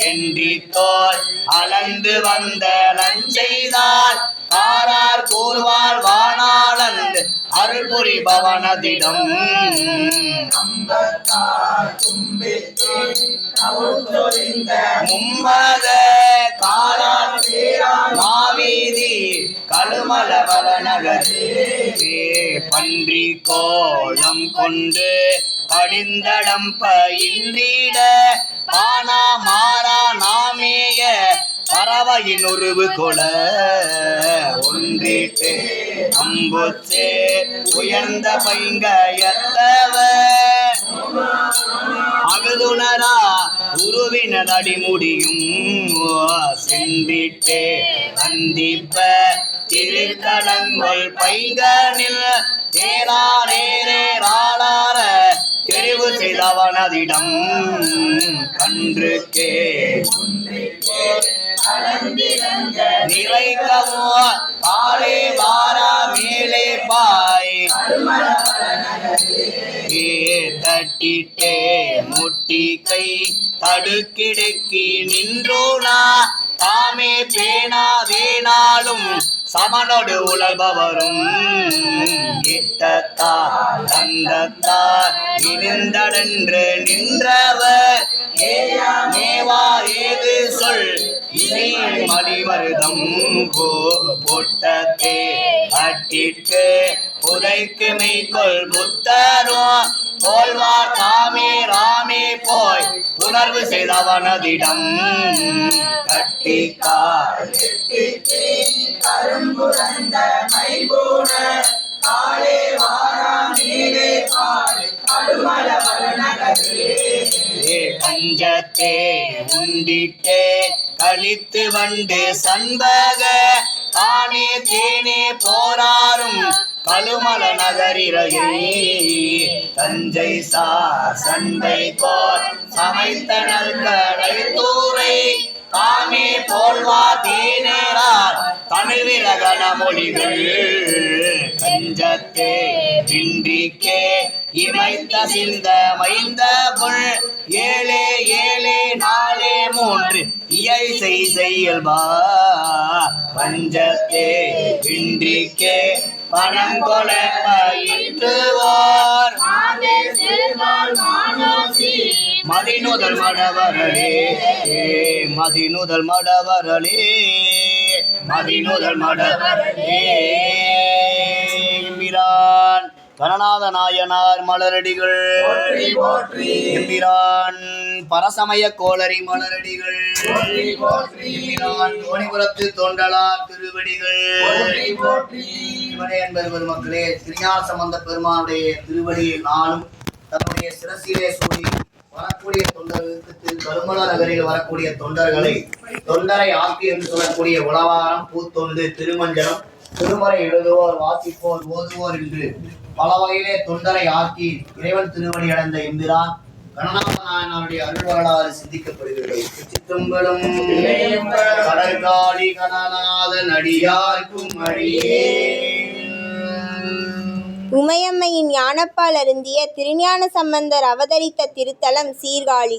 என்றி தோல் அளந்து வந்த நஞ்செய்தால் காரார் கூறுவார் வானாளந்து அருள்புரி பவனதிடம் மும்மத காரார் மாவீதி கழுமல வளநகரே பன்றி கோலம் கொண்டு படிந்தடம் பயின்றிட பானா மாறா நாமேய பறவையின் உருவு கொல ஒன்றிட்டு அம்புச்சே உயர்ந்த பைங்கயத்தவ அகுதுணரா உருவினது அடிமுடியும் சென்றிட்டே வந்திப்ப திருக்கலங்கொள் பைங்கனில் தேராரேராளார தெரிவு செய்தவனதிடம் கன்றுக்கே நிறைக்கவோ காலே வாரா மேலே பாய் தட்டிட்டே முட்டி கை தடுக்கிடுக்கி நின்றோனா தாமே பேணாதேனாலும் சமனோடு உழல்பவரும் இட்டத்தார் தந்தத்தார் இருந்தடன்று நின்றவர் மேவா ஏது சொல் இசை மலிவருதம் போட்டத்தே அட்டிட்டு புதைக்கு மெய்கொள் புத்தரும் போல்வார் தாமே ராமே போய் உணர்வு செய்தவனதிடம் கட்டிக்கார் கரும்புரந்த மைபூன காலே வாரா மேலே பாய் கடுமல வளநகரே பஞ்சத்தே உண்டிட்டே கழித்து வண்டு சண்பக தானே தேனே போராரும் கழுமல நகரிரையே தஞ்சை சார் சண்டை போர் சமைத்த நல்கடை தூரை தாமே போல்வா தேனேரார் தமிழ் விரகண மொழிகள் கஞ்சத்தே இன்றிக்கே இமைத்த சிந்த மைந்த புல் ஏழே ஏழே நாளே மூன்று இயை செய்யல்பா பஞ்சத்தே இன்றிக்கே பணம் கொல பயிற்றுவார் மதிநுதல் மடவரலே மதிநுதல் மடவரலே மதிநுதல் மடவரலே எம்பிரான் கணநாத நாயனார் மலரடிகள் எம்பிரான் பரசமய கோளரி மலரடிகள் எம்பிரான் தோணிபுரத்து தோண்டலார் திருவடிகள் என்பது மக்களே திருஞான சம்பந்த பெருமானுடைய திருவடியில் நாளும் தன்னுடைய சிரசிலே சூடி வரக்கூடிய தொண்டர்களுக்கு கருமல நகரில் வரக்கூடிய தொண்டர்களை தொண்டரை ஆக்கி என்று சொல்லக்கூடிய உளவாரம் பூத்தொண்டு திருமஞ்சனம் திருமறை எழுதுவோர் வாசிப்போர் ஓதுவோர் என்று பல வகையிலே தொண்டரை ஆக்கி இறைவன் திருவடி அடைந்த எம்பிரான் கணநாத நாயனாருடைய அருள் வரலாறு சிந்திக்கப்படுகிறது. சித்தம்பலம் கடற்காளி கணநாதன் அடியார்க்கும் அடியே. உமையம்மையின் ஞானப்பால் அருந்திய திருஞான சம்பந்தர் அவதரித்த திருத்தலம் சீர்காழி.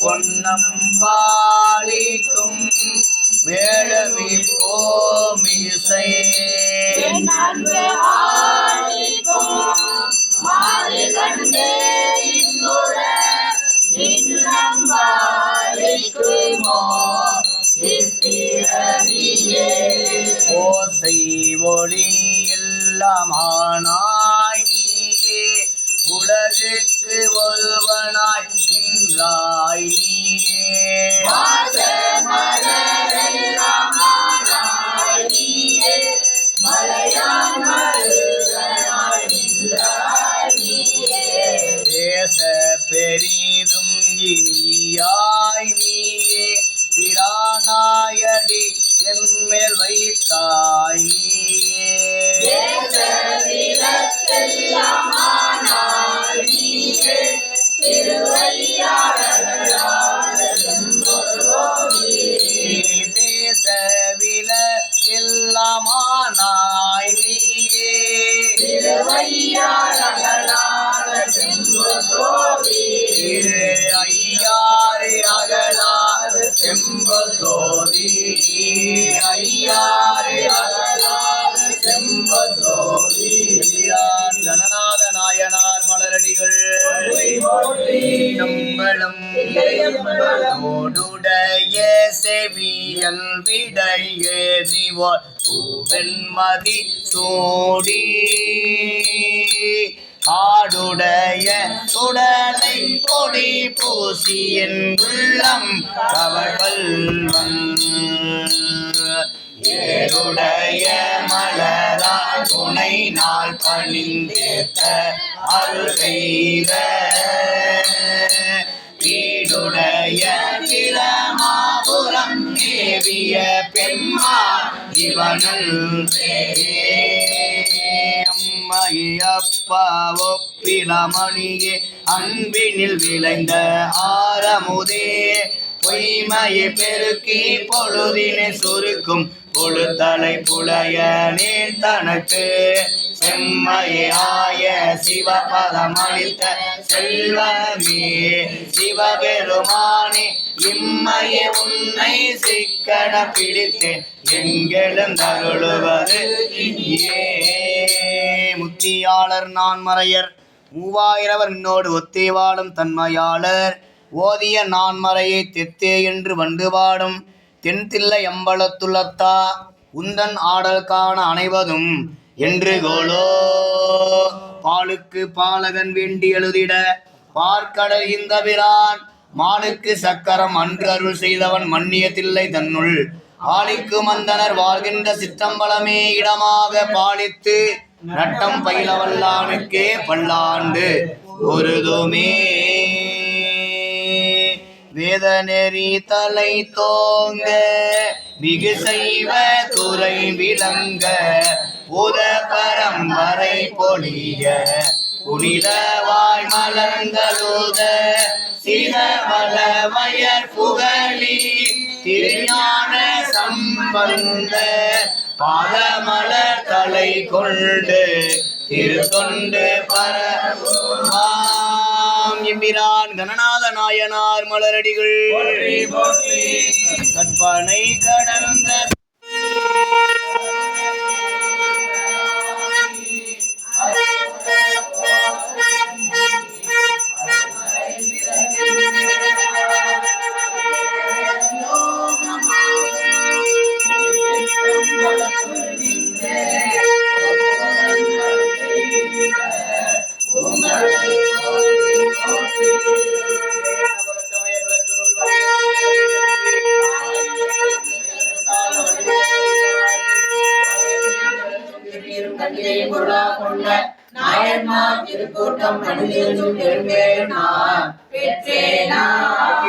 பொன்னம் பாலிக்கும் வேளவி போமிசை நன்று ஆடிக்கும் மாறி கண்டே இன்புற இன்னம் வாழிக்குமோ இப்பிறவியே ஓசை ஒளி எல்லாமானாய் நீயே உலகுக்கு ஒருவனாய் நின்றாய் நீயே வாசமலரெல்லாமானாய் நீயே மலையான் மருகனாய் நின்றாய் நீயே தேச பெரிதும் இனியாய் நீயே திரானாயடி என்மேல் வைத்தாய் நீயே தேச விளக்கெல்லாமானாய் நீயே திருவையாறலாத செம்பொருளோடி தேசவில எல்லாமானாய் நீயே திருவையாறலாத செம்பொருளோடி திரு ஐயாறு அகலாத செம்பசோதி ஐயாறு அகலாத செம்பசோதி கணநாத நாயனார் மலரடிகள் சம்பளம் ஓடுடைய செவியல் விடையேறிவோர் பூவெண்மதி சூடி ஆடுடைய சுடலை பொடி பூசி என் உள்ளம் கவல்வன் ஏருடைய மலரா துணை நாள் பணிந்தேத்த அருள்கைத வீடுடைய பிரமாபுரம் தேவிய பெண்மார் இவனல் அம்மையப்பா ஒப்பிலமணியே அன்பினில் விளைந்த ஆரமுதே பொய்மையை பெருக்கி பொழுதினை சுருக்கும் பொழுத்தலை புலைய நீர் தனக்கு செம்மையாய சிவபதம் அளித்த செல்வமே சிவபெருமானே இம்மையே உன்னை சிக்கன பிடித்தேன் எங்கெழுந்தருளுவது இனியே முத்தியாளர் நான்மறையர் மூவாயிரவர் என்னோடு ஒத்தேவாடும் தன்மையாளர் ஓதிய நான்மறையை தெத்தே என்று வண்டு பாடும் தென்தில்லை எம்பலத்துள்ளத்தா உந்தன் ஆடல் காண அனைவதும் என்று கோலோ பாலுக்கு பாலகன் வேண்டி எழுதிட பார்க்கடல் இந்த பிரான் மானுக்கு சக்கரம் அன்று அருள் செய்தவன் மன்னிய தில்லை தன்னுள் ஆளிக்கு மந்தனர் வாழ்கின்ற சிற்றம்பலமே இடமாக பாலித்து நட்டம் பயிலவல்லானுக்கே பல்லாண்டு ஒருதுமே வேதநெறி தலை தோங்க மிகு செய்வ துறை விளங்க புத பரம்பரை பொழிய புனிதவாய் மலர்ந்தழுத சிவவள வயற் புகழி திருஞான சம்பந்த பாதமலர் தலை கொண்டு திருத்தொண்டு பரமாம் எம்பிரான் கணநாத நாயனார் மலரடிகள் கற்பனை கடந்த நாயன்மார் திருக்கூட்டம் மனிதனும் பெரும்பேனார் பெற்றேனார்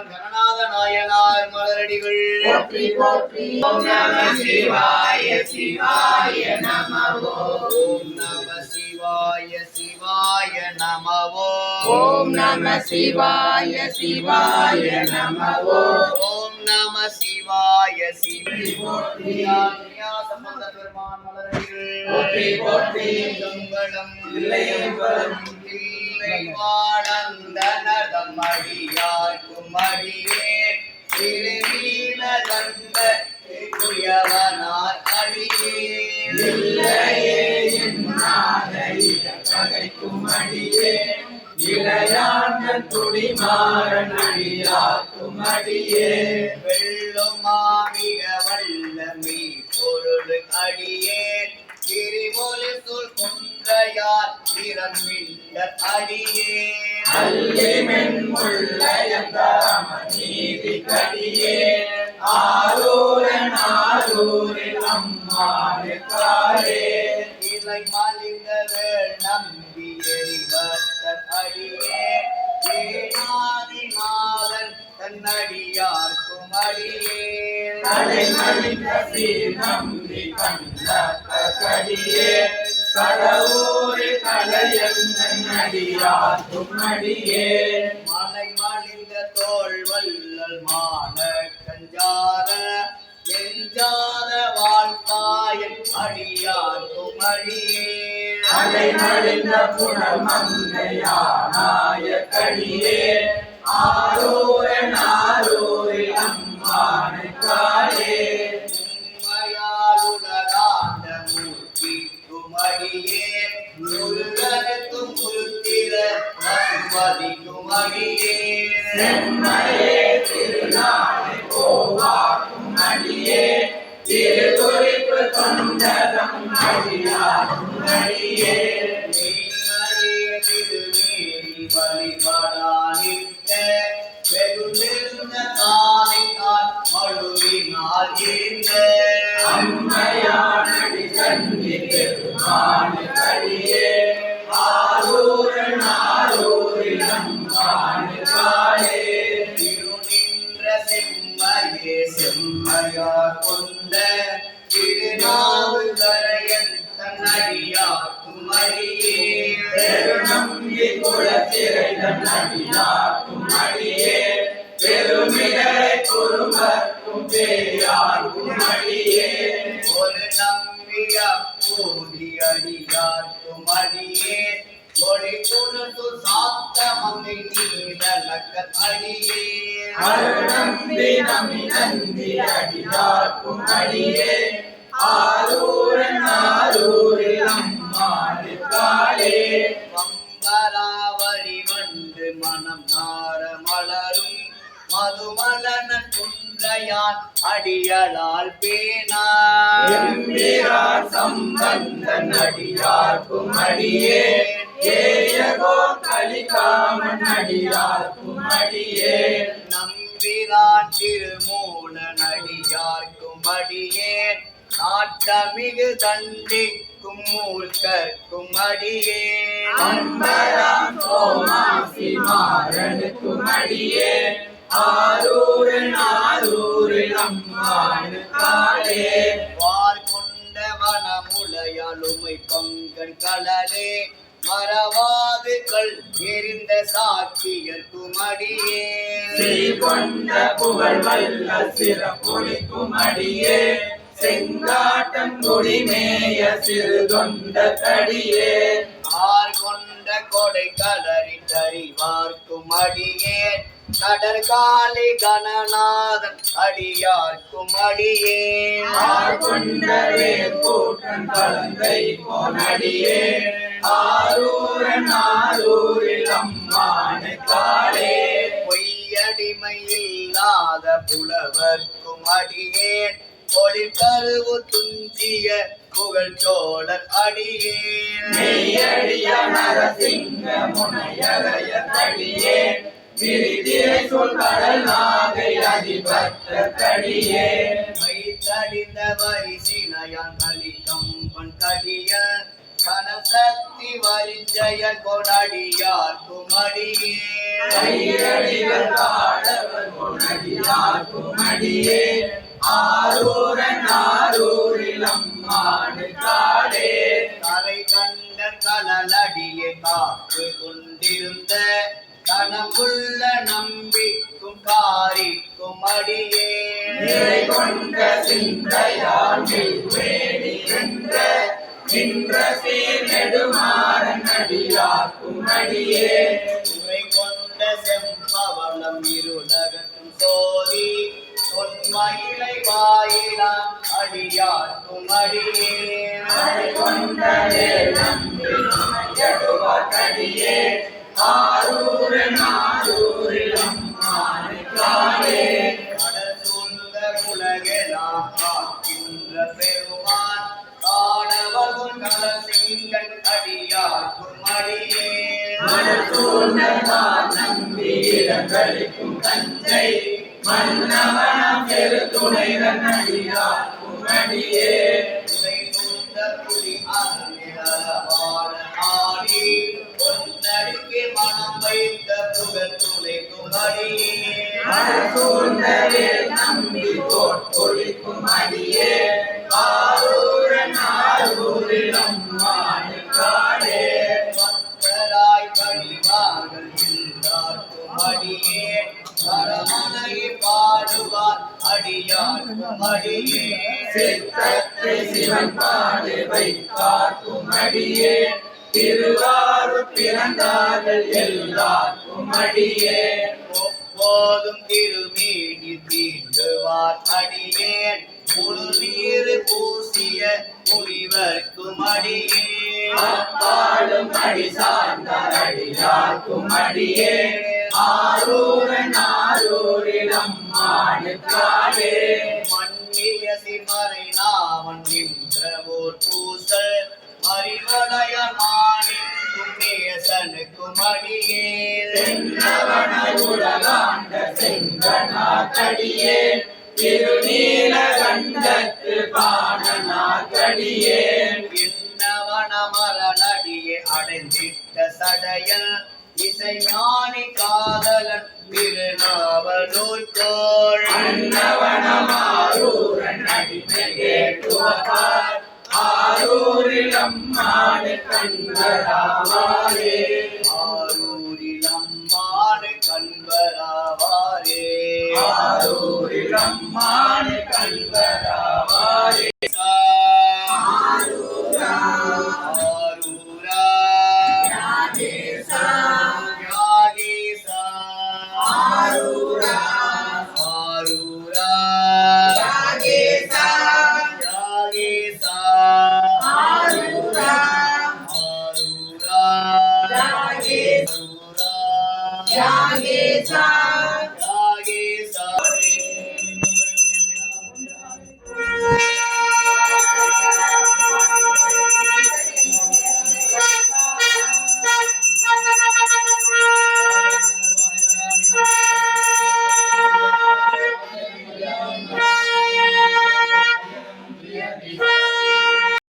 கணநாத நாயனார் மலரடிகள் போற்றி போற்றி ஓம் நம சிவாய சிவாய நமவோ ஓம் நம சிவாய சிவாய நமவோ ஓம் நம சிவாய சிவாய நமவோ ஓம் நம சிவாய சிவாய சம்பந்த பெருமான் மலரடிகள் போற்றி போற்றி சம்பளம் இல்லையம்பலம் இல்லை வாழ்ந்தனதம் அடியார்க்கும் அடியேன் திருநீல கண்ட குயவனார் அடியேன் இல்லையே பகைக்கும் அடியே இளையாண்ட துடிமாறன் அடியார்க்கும் அடியே வெள்ளுமாமிக வல்லமை பொருள் அடியேன் திரிமொழி சொல் குன்றையார் திறமில்ல அடியேன் அல்லிமென் முள்ளையந்தாம நீதி கடியே ஆரூரன் ஆரூரில் அம்மானுக்காரே இலை மலிந்தவர் நம்பி எரிவத்தன் அடியேன் ஏனாதிநாதன் தன்னடியார்க்கும் அடியேன் தலைமலிந்த சீர் நம்பி கண்ட கடியே கடவுரில் கலையந்தன் அடியார்க்கும் அடியே மலை மலிந்த தோல் வல்லல் மான கஞ்சார எஞ்சாத வாழ்க்காயன் அடியார்க்கும் அடியேன் அலைமலிந்த புனமங்கையானாய கடியே ஆரூரன் ஆரூரில் அம்மானுக்காரே உண்மையாலுலகாண்ட மூர்த்திக்கும் அடியேன் முருகனுக்கும் முருத்திர பசுபதிக்கும் அடியேன் செம்மையே திருநாளை கோவாக்கும் அடியே திருக்குறிப்பு தொண்டதம் அடியாக்கும் அடியே மெய்மையே திருமேனி வழிபடானிட்ட வெகுளிர்ந்த காலினால் மழுவினால் ஈர்ந்த அம்மையானடி கண்டி பெருமானு கடியே ஆரூரன் ஆரூரில் அம்மானுக்காரே திருநின்ற செம்மையே செம்மையா கொண்ட திருநாவுக்கரையன் தன்னடியார்க்கும் அடியேன் பெருநம்பி குலத்திரைதன் அடியாக்கும் அடியே பெருமிடரை குறும்பர்க்கும் பேயார்க்கும் அடியே ஒரு நம்பிய போதி அடியார்க்கும் அடியேன் ஒளி குணத்து சாத்த மங்கை நீலக்க அடியேன் அருநம்பி நம்பி நந்தி அடியாக்கும் அடியே ஆரூரன் ஆரூரில் அம்மானுக்காரே மம்பராவரி வண்டு மனம் நார மலரும் மதுமலன குன்றையான் அடியலால் பேனா எம்பிரான் சம்பந்தன் அடியார்க்கும் அடியே ஏயகோ கலிகாமன் அடியார்க்கும் அடியே நம்பிரான் திருமூல நடியார்க்கும் அடியேன் நாட்டமிகு தண்டிக்கும் மூர்க்கர்க்கும் அடியேன் அம்பரான் சோமாசி மாறனுக்கும் அடியே ஆரூரன் ஆரூரில் அம்மானுக்காரே வார் கொண்ட வனமுலையாலுமை பங்கன் கலரே மறவாது கல் எரிந்த சாக்கியர்க்கும் அடியேன் கொண்ட புகழ் வல்ல சிறப்பொழிக்கும் அடியே செங்காட்டம் குடிமேய சிறு தொண்ட கடியே ஆர் கொண்ட கொடை கலரி தறிவார்க்கும் அடியேன் கடற்காலி கணநாதன் அடியார்க்கும் அடியேன் ஆர் கொண்ட வேற்பூட்டன் கலந்தை போனடியே ஆரூரன் ஆரூரில் அம்மானுக்காரே பொய்யடிமை இல்லாத புலவர்க்கும் அடியேன் ஒளிக்கருவு துஞ்சிய புகழ் சோழர் அடியேன் மெய்யடிய நரசிங்க முனையறைய தடியே விரிதிரை சொல் கடல் நாகை அதிபத்த தடியே மைத்தடிந்த வரிசினையான் கலிகம்பன் கடிய கனசக்தி வரிஞ்சய கொடடியார்க்கும் அடியேன் கையடிகள் ஆடவர் கொண்டடியார்க்கும் அடியே ஆரூரன் ஆரூரில் அம்மானுக்காரே கரை கண்ட கலலடியை காத்து கொண்டிருந்த கனமுள்ள நம்பிக்கும் காரிக்கும் அடியேன் நிறை கொண்ட சிந்தையால் வேடி என்ற நின்ற சீர் நெடுமாறன் அடியார்க்கும் அடியே உரை கொண்ட செம்பவளம் இருளகற்றும் சோதி தொன்மயிலை வாயிலாம் அடியார்க்கும் அடியே அதை கொண்ட வேல் நம்பி நடுவாக்கடியே ஆரூரன் ஆரூரில் அம்மானுக்காலே கடல் சூழ்ந்த உலகெல்லாம் காக்கின்ற பெருமான் காணவரும் கலசிங்கள் அடியார்க்கும் அடியே மணல் சூழ்ந்ததான் நம்பி இடங்களிக்கும் தஞ்சை மன்னவனம் பெரு துணைவன் அடியார்க்கும் அடியே உரை சூழ்ந்த புலி அருளிலவான ஆடி பொன்னடிக்கு மனம் வைத்த புகழ் துளைக்கும் அடியே மணல் சூழ்ந்த வேல் நம்பி கோட்பொழிக்கும் அடியே ஆரூரன் ஆரூரில் அம்மானுக்காலே பக்தராய் பணிவார்கள் எல்லாருக்கும் அடியே பரமனை பாடுவார் அடியார்க்கும் அடியே சித்தத்தை சிவன் பாடு வைத்தார்க்கும் அடியே திருவாரூர் பிறந்தார்கள் எல்லாருக்கும் அடியே போதும் திருமேனி தீண்டுவார் அடியேன் முழு நீர் பூசிய முனிவர்க்கும் அடியேன் அப்பாலும் அடி சார்ந்த அடியார்க்கும் அடியே ஆரூரன் ஆரூரில் அம்மானுக்காலே மன்னிய சிமறை நாவன் நின்ற ஓர் பூசல் அறிவடைய மாணிக்கும் நேசனுக்கும் அடியேன் தென்னவன உலகாண்ட செங்கனாக்கடியே திருநீலகண்டத்து பாடனாக்கடியே என்னவன மரணடியே அடைந்திட்ட சடையல் இசைஞானி காதலன் திருநாவலூர்கோள் அன்னவனமாரூரன் அடிமை கேட்டுவப்பார் ஆரூரில் அம்மானு கண்பராவாரே ஆரூரில் அம்மானு கண்பராவாரே ஆரூரில் அம்மானு கண்பராவாரே ஆரூரா யாகேசா யாகேசா ஆரூரா ஆரூரா யாகேசா யாகேசா ஆரூரா ஆரூரா யாகேசா ஆரூரா யாகேசா